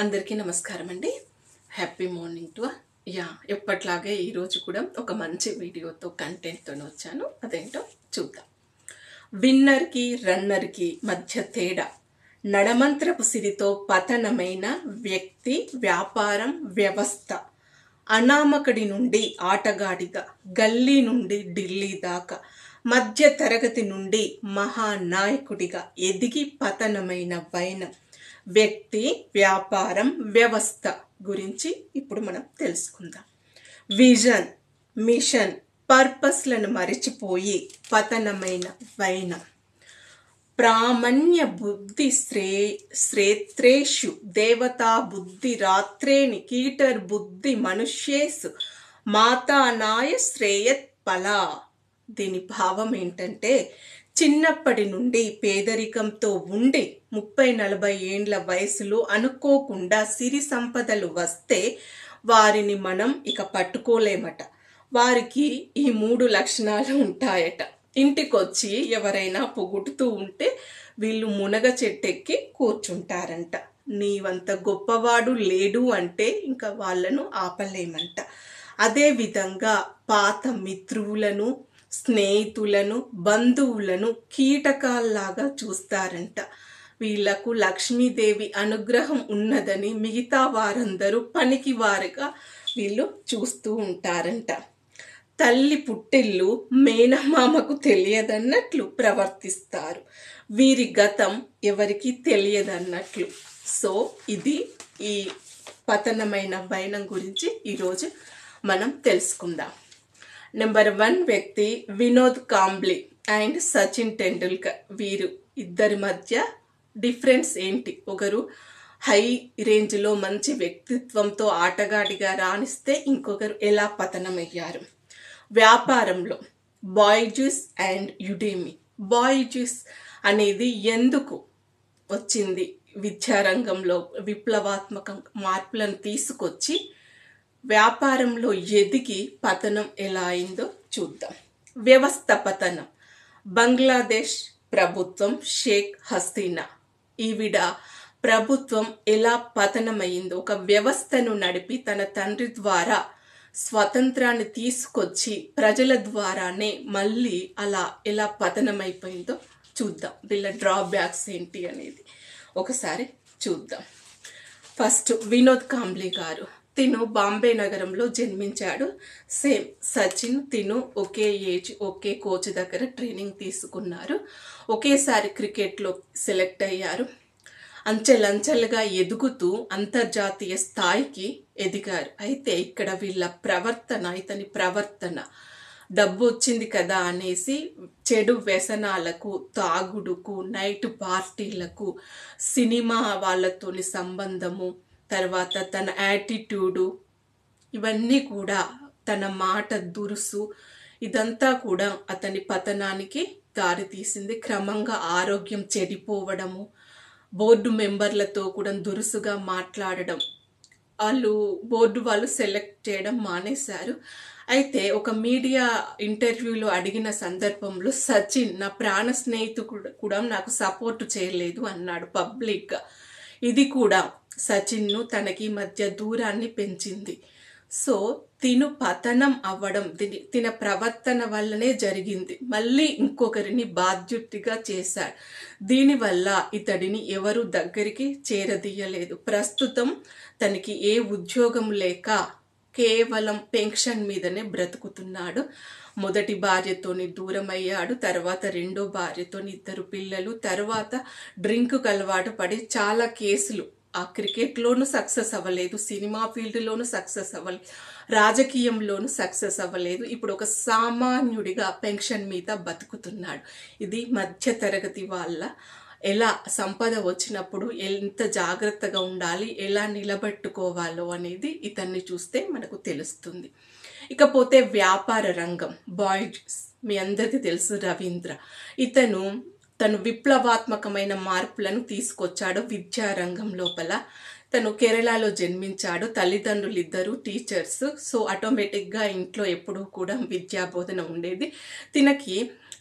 అందరికీ నమస్కారం అండి. హ్యాపీ మార్నింగ్ టు ఎప్పట్లాగే ఈరోజు కూడా ఒక మంచి వీడియోతో కంటెంట్తో వచ్చాను. అదేంటో చూద్దాం. విన్నర్కి రన్నర్కి మధ్య తేడా, నడమంత్రపు సిరితో పతనమైన వ్యక్తి, వ్యాపారం, వ్యవస్థ, అనామకుడి నుండి ఆటగాడిగా, గల్లీ నుండి ఢిల్లీ దాకా, మధ్య తరగతి నుండి మహానాయకుడిగా ఎదిగి పతనమైన వైనం, వ్యక్తి, వ్యాపారం, వ్యవస్థ గురించి ఇప్పుడు మనం తెలుసుకుందాం. విజన్, మిషన్, పర్పస్లను మరిచిపోయి పతనమైన వైనం. ప్రామాణ్య బుద్ధి శ్రేత్రేషు దేవతా బుద్ధి రాత్రేని కీటర్ బుద్ధి మనుష్యేసు మాతానాయ శ్రేయత్ ఫలా. దీని భావం ఏంటంటే, చిన్నప్పటి నుండి పేదరికంతో ఉండి 30-40 ఏండ్ల వయసులో అనుకోకుండా సిరి సంపదలు వస్తే వారిని మనం ఇక పట్టుకోలేమట. వారికి ఈ 3 లక్షణాలు ఉంటాయట. ఇంటికొచ్చి ఎవరైనా పొగుడుతూ ఉంటే వీళ్ళు మునగ చెట్టెక్కి కూర్చుంటారంట. నీవంత గొప్పవాడు లేడు అంటే ఇంకా వాళ్ళను ఆపలేమంట. అదేవిధంగా పాత మిత్రులను, స్నేహితులను, బంధువులను కీటకాల్లాగా చూస్తారంట. వీళ్లకు లక్ష్మీదేవి అనుగ్రహం ఉన్నదని మిగతా వారందరూ పనికి వారుగా వీళ్ళు చూస్తూ ఉంటారంట. తల్లి పుట్టిల్లు మేనమామకు తెలియదన్నట్లు ప్రవర్తిస్తారు. వీరి గతం ఎవరికి తెలియదన్నట్లు. సో ఇది ఈ పతనమైన వైనం గురించి ఈరోజు మనం తెలుసుకుందాం. నెంబర్ 1 వ్యక్తి వినోద్ కాంబ్లీ అండ్ సచిన్ టెండూల్కర్. వీరు ఇద్దరి మధ్య డిఫరెన్స్ ఏంటి? ఒకరు హై రేంజ్లో మంచి వ్యక్తిత్వంతో ఆటగాడిగా రాణిస్తే ఇంకొకరు ఎలా పతనమయ్యారు. వ్యాపారంలో బాయ్జూస్ అండ్ యుడేమి. బాయ్జూస్ అనేది ఎందుకు వచ్చింది? విద్యారంగంలో విప్లవాత్మక మార్పులను తీసుకొచ్చి వ్యాపారంలో ఎదిగి పతనం ఎలా అయిందో చూద్దాం. వ్యవస్థ పతనం. బంగ్లాదేశ్ ప్రభుత్వం, షేక్ హసీనా, ఈవిడ ప్రభుత్వం ఎలా పతనమైందో, ఒక వ్యవస్థను నడిపి తన తండ్రి ద్వారా స్వతంత్రాన్ని తీసుకొచ్చి ప్రజల ద్వారానే మళ్ళీ అలా ఎలా పతనమైపోయిందో చూద్దాం. వీళ్ళ డ్రాబ్యాక్స్ ఏంటి అనేది ఒకసారి చూద్దాం. ఫస్ట్ వినోద్ కాంబ్లీ గారు. తిను బాంబే నగరంలో జన్మించాడు. సేమ్ సచిన్, తిను ఒకే ఏజ్, ఒకే కోచ్ దగ్గర ట్రైనింగ్ తీసుకున్నారు. ఒకేసారి క్రికెట్లో సెలెక్ట్ అయ్యారు. అంచెలంచెలుగా ఎదుగుతూ అంతర్జాతీయ స్థాయికి ఎదిగారు. అయితే ఇక్కడ వీళ్ళ ప్రవర్తన, ఇతని ప్రవర్తన, డబ్బు వచ్చింది కదా అనేసి చెడు వ్యసనాలకు, తాగుడుకు, నైట్ పార్టీలకు, సినిమా వాళ్ళతోని సంబంధము, తర్వాత తన యాటిట్యూడు, ఇవన్నీ కూడా, తన మాట దురుసు, ఇదంతా కూడా అతని పతనానికి దారితీసింది. క్రమంగా ఆరోగ్యం చెడిపోవడము, బోర్డు మెంబర్లతో కూడా దురుసుగా మాట్లాడడం, బోర్డు వాళ్ళు సెలెక్ట్ చేయడం మానేశారు. అయితే ఒక మీడియా ఇంటర్వ్యూలో అడిగిన సందర్భంలో సచిన్ నా ప్రాణ స్నేహితుడు కూడా నాకు సపోర్ట్ చేయలేదు అన్నాడు పబ్లిక్గా. ఇది కూడా సచిన్ను తనకి మధ్య దూరాన్ని పెంచింది. సో తిను పతనం అవ్వడం తిన ప్రవర్తన వల్లనే జరిగింది. మళ్ళీ ఇంకొకరిని బాధ్యుడిగా చేశాడు. దీనివల్ల ఇతడిని ఎవరు దగ్గరికి చేరదీయలేదు. ప్రస్తుతం తనకి ఏ ఉద్యోగం లేక కేవలం పెన్షన్ మీదనే బ్రతుకుతున్నాడు. మొదటి భార్యతోని దూరం అయ్యాడు. తర్వాత రెండో భార్యతోని 2 పిల్లలు. తర్వాత డ్రింక్కు అలవాటు పడి చాలా కేసులు, ఆ క్రికెట్లోనూ సక్సెస్ అవ్వలేదు, సినిమా ఫీల్డ్లోనూ సక్సెస్ అవ్వలేదు, రాజకీయంలోనూ సక్సెస్ అవ్వలేదు. ఇప్పుడు ఒక సామాన్యుడిగా పెన్షన్ మీద బతుకుతున్నాడు. ఇది మధ్య తరగతి వాళ్ళ ఎలా సంపద వచ్చినప్పుడు ఎంత జాగ్రత్తగా ఉండాలి, ఎలా నిలబెట్టుకోవాలో అనేది ఇతన్ని చూస్తే మనకు తెలుస్తుంది. ఇకపోతే వ్యాపార రంగం, బాయ్స్, మీ అందరికీ తెలుసు రవీంద్ర. తను విప్లవాత్మకమైన మార్పులను తీసుకొచ్చాడు విద్యారంగం లోపల. తను కేరళలో జన్మించాడు. తల్లిదండ్రులు ఇద్దరు టీచర్స్. సో ఆటోమేటిక్గా ఇంట్లో ఎప్పుడూ కూడా విద్యా బోధన ఉండేది. తినకి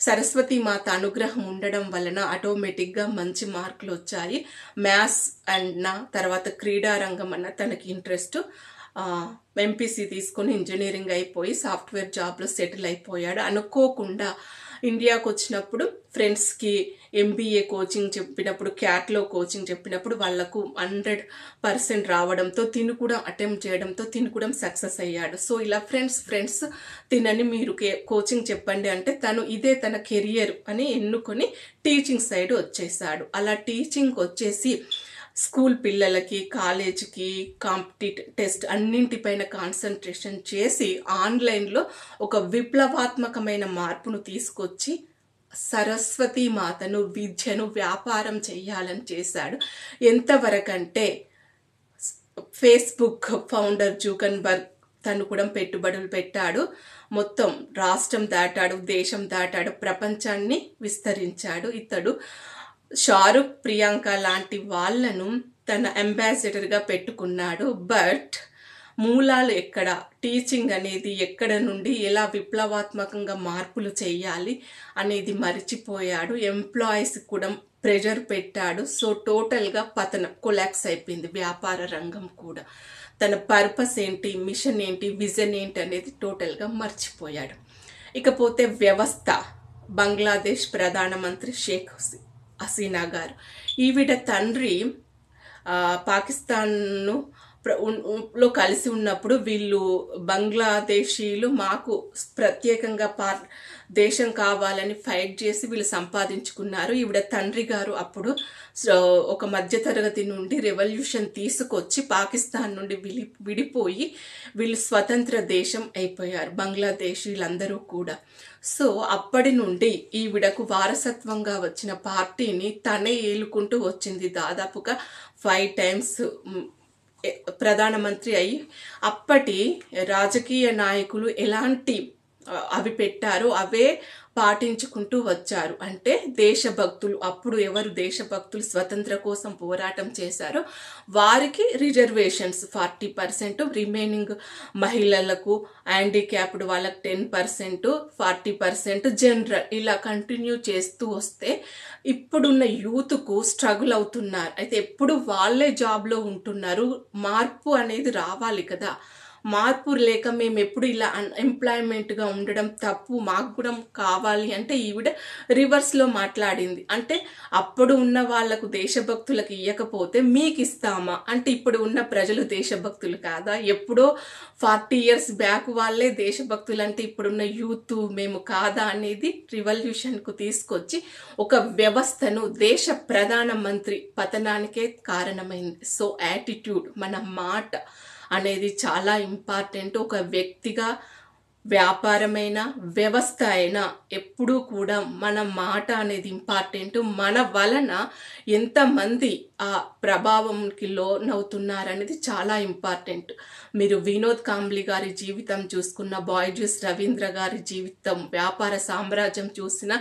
సరస్వతి మాత అనుగ్రహం ఉండడం వలన ఆటోమేటిక్గా మంచి మార్కులు వచ్చాయి. మ్యాథ్స్ అండ్ తర్వాత క్రీడారంగం అన్న తనకి ఇంట్రెస్ట్. ఎంపీసీ తీసుకొని ఇంజనీరింగ్ అయిపోయి సాఫ్ట్వేర్ జాబ్లో సెటిల్ అయిపోయాడు. అనుకోకుండా ఇండియాకు వచ్చినప్పుడు ఫ్రెండ్స్కి ఎంబీఏ కోచింగ్ చెప్పినప్పుడు, క్యాట్లో కోచింగ్ చెప్పినప్పుడు వాళ్లకు 100% రావడంతో తిను కూడా అటెంప్ట్ చేయడంతో తిను కూడా సక్సెస్ అయ్యాడు. సో ఇలా ఫ్రెండ్స్ తినని మీరు కోచింగ్ చెప్పండి అంటే తను ఇదే తన కెరియర్ అని ఎన్నుకొని టీచింగ్ సైడ్ వచ్చేసాడు. అలా టీచింగ్ వచ్చేసి స్కూల్ పిల్లలకి, కాలేజీకి, కాంపిటేటివ్ టెస్ట్ అన్నింటిపైన కాన్సన్ట్రేషన్ చేసి ఆన్లైన్లో ఒక విప్లవాత్మకమైన మార్పును తీసుకొచ్చి సరస్వతి మాతను, విద్యను వ్యాపారం చేయాలని చేశాడు. ఎంతవరకంటే ఫేస్బుక్ ఫౌండర్ జుకర్బర్గ్ తను కూడా పెట్టుబడులు పెట్టాడు. మొత్తం రాష్ట్రం దాటాడు, దేశం దాటాడు, ప్రపంచాన్ని విస్తరించాడు. ఇతడు షారుఖ్, ప్రియాంక లాంటి వాళ్ళను తన అంబాసిడర్గా పెట్టుకున్నాడు. బట్ మూలాలు ఎక్కడ, టీచింగ్ అనేది ఎక్కడ నుండి ఎలా విప్లవాత్మకంగా మార్పులు చేయాలి అనేది మరిచిపోయాడు. ఎంప్లాయీస్ కూడా ప్రెషర్ పెట్టాడు. సో టోటల్గా పతనం, కొలాప్స్ అయిపోయింది వ్యాపార రంగం కూడా. తన పర్పస్ ఏంటి, మిషన్ ఏంటి, విజన్ ఏంటి అనేది టోటల్గా మర్చిపోయాడు. ఇకపోతే వ్యవస్థ, బంగ్లాదేశ్ ప్రధానమంత్రి షేక్ హసీనా గారు. ఈవిడ తండ్రి పాకిస్తాన్ను లో కలిసి ఉన్నప్పుడు వీళ్ళు బంగ్లాదేశీలు మాకు ప్రత్యేకంగా దేశం కావాలని ఫైట్ చేసి వీళ్ళు సంపాదించుకున్నారు. ఈవిడ తండ్రి గారు అప్పుడు ఒక మధ్యతరగతి నుండి రెవల్యూషన్ తీసుకొచ్చి పాకిస్తాన్ నుండి విడిపోయి వీళ్ళు స్వతంత్ర దేశం అయిపోయారు, బంగ్లాదేశీలందరూ కూడా. సో అప్పటి నుండి ఈవిడకు వారసత్వంగా వచ్చిన పార్టీని తనే ఏలుకుంటూ వచ్చింది. దాదాపుగా 5 times ప్రధానమంత్రి అయి అప్పటి రాజకీయ నాయకులు ఎలాంటి అవి పెట్టారో అవే పాటించుకుంటూ వచ్చారు. అంటే దేశభక్తులు, అప్పుడు ఎవరు దేశభక్తులు స్వతంత్ర కోసం పోరాటం చేశారో వారికి రిజర్వేషన్స్ 40%, రిమైనింగ్ మహిళలకు, హ్యాండిక్యాప్డ్ వాళ్ళకి 10%, 40% జనరల్, ఇలా కంటిన్యూ చేస్తూ వస్తే ఇప్పుడున్న యూత్కు స్ట్రగుల్ అవుతున్నారు. అయితే ఎప్పుడు వాళ్ళే జాబ్లో ఉంటున్నారు. మార్పు అనేది రావాలి కదా. మార్పు లేక మేము ఎప్పుడు ఇలా అన్ఎంప్లాయ్మెంట్గా ఉండడం తప్పు, మాకు కూడా కావాలి అంటే ఈవిడ రివర్స్లో మాట్లాడింది. అంటే అప్పుడు ఉన్న వాళ్లకు దేశభక్తులకు ఇవ్వకపోతే మీకు ఇస్తామా అంటే ఇప్పుడు ఉన్న ప్రజలు దేశభక్తులు కాదా? ఎప్పుడో 40 years బ్యాక్ వాళ్ళే దేశభక్తులు అంటే ఇప్పుడున్న యూత్ మేము కాదా అనేది రివల్యూషన్కు తీసుకొచ్చి ఒక వ్యవస్థను, దేశ ప్రధానమంత్రి పతనానికే కారణమైంది. సో యాటిట్యూడ్, మన మాట అనేది చాలా ఇంపార్టెంట్. ఒక వ్యక్తిగా, వ్యాపారమైన, వ్యవస్థ అయినా ఎప్పుడూ కూడా మన మాట అనేది ఇంపార్టెంట్. మన వలన ఎంతమంది ఆ ప్రభావంకి లోనవుతున్నారనేది చాలా ఇంపార్టెంట్. మీరు వినోద్ కాంబ్లీ గారి జీవితం చూసుకున్న, బాయ్జూస్ రవీంద్ర గారి జీవితం, వ్యాపార సామ్రాజ్యం చూసిన,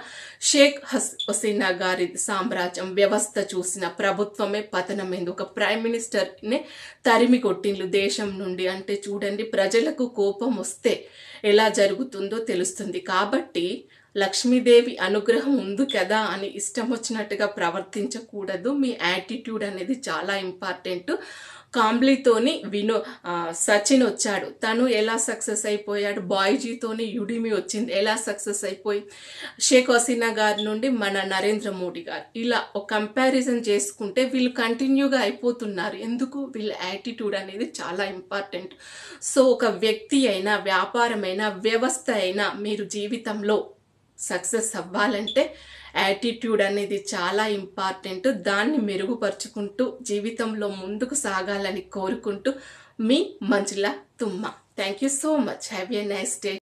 షేక్ హసీనా గారి సామ్రాజ్యం, వ్యవస్థ చూసిన, ప్రభుత్వమే పతనమైంది. ఒక ప్రైమ్ మినిస్టర్నే తరిమి కొట్టిండ్లు దేశం నుండి. అంటే చూడండి, ప్రజలకు కోపం వస్తే ఎలా జరుగుతుందో తెలుస్తుంది. కాబట్టి లక్ష్మీదేవి అనుగ్రహం ఉంది కదా అని ఇష్టం వచ్చినట్టుగా ప్రవర్తించకూడదు. మీ యాటిట్యూడ్ అనేది చాలా ఇంపార్టెంట్. కాంబ్లీతోని సచిన్ వచ్చాడు, తను ఎలా సక్సెస్ అయిపోయాడు. బాయ్జీతోని యుడిమి వచ్చింది, ఎలా సక్సెస్ అయిపోయి. షేక్ హసీనా గారి నుండి మన నరేంద్ర మోడీ గారు, ఇలా ఒక కంపారిజన్ చేసుకుంటే వీళ్ళు కంటిన్యూగా అయిపోతున్నారు. ఎందుకు? వీళ్ళ యాటిట్యూడ్ అనేది చాలా ఇంపార్టెంట్. సో ఒక వ్యక్తి అయినా, వ్యాపారమైనా, వ్యవస్థ అయినా మీరు జీవితంలో సక్సెస్ అవ్వాలంటే యాటిట్యూడ్ అనేది చాలా ఇంపార్టెంట్. దాన్ని మెరుగుపరుచుకుంటూ జీవితంలో ముందుకు సాగాలని కోరుకుంటూ మీ మంజుల తుమ్మ. Thank you so much. Have a nice day.